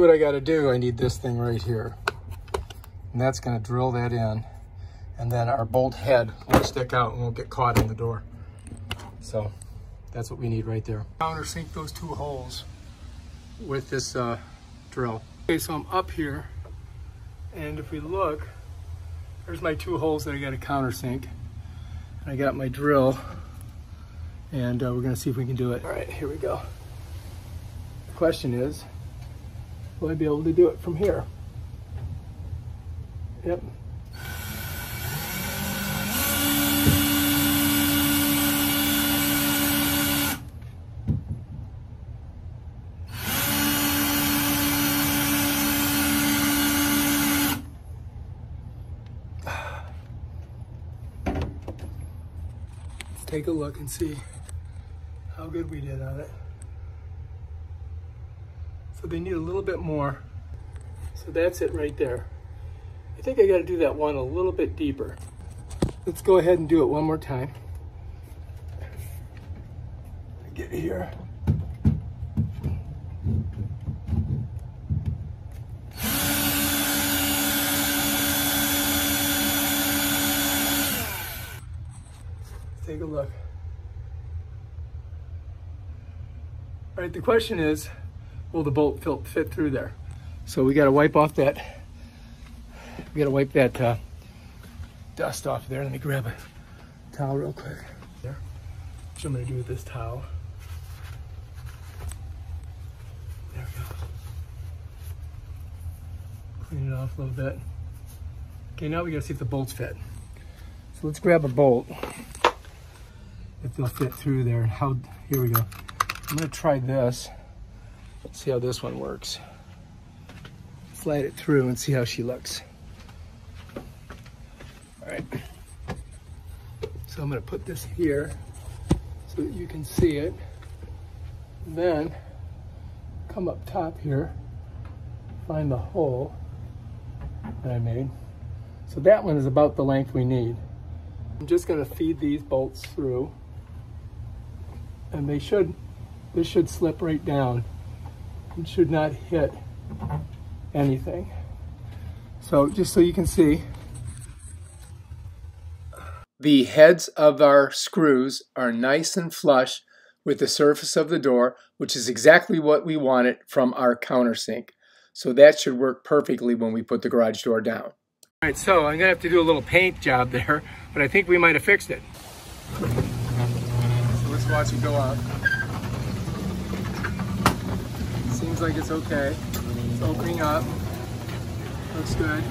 What I got to do, I need this thing right here. And that's going to drill that in. And then our bolt head won't stick out and won't get caught in the door. So that's what we need right there. Countersink those 2 holes with this drill. Okay, so I'm up here. And if we look, there's my 2 holes that I got to countersink. And I got my drill. And we're going to see if we can do it. All right, here we go. The question is, will I be able to do it from here? Yep. Let's take a look and see how good we did on it. So they need a little bit more. So that's it right there. I think I got to do that one a little bit deeper. Let's go ahead and do it one more time. Get here. Let's take a look. All right, the question is, will the bolt fit through there? So we got to wipe off that. We got to wipe that dust off there. Let me grab a towel real quick. There. What I'm going to do with this towel. There we go. Clean it off a little bit. Okay, now we got to see if the bolts fit. So let's grab a bolt. If they'll fit through there. Here we go. I'm going to try this. Let's see how this one works. Slide it through and see how she looks. All right. So I'm going to put this here so that you can see it. Then come up top here, find the hole that I made. So that one is about the length we need. I'm just going to feed these bolts through, and this should slip right down. It should not hit anything. So just so you can see, the heads of our screws are nice and flush with the surface of the door, which is exactly what we wanted from our countersink. So that should work perfectly when we put the garage door down. All right, so I'm gonna have to do a little paint job there, but I think we might have fixed it. So let's watch it go up. Seems like it's okay. It's opening up. Looks good.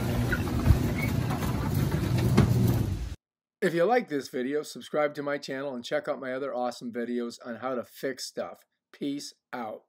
If you like this video, subscribe to my channel and check out my other awesome videos on how to fix stuff. Peace out.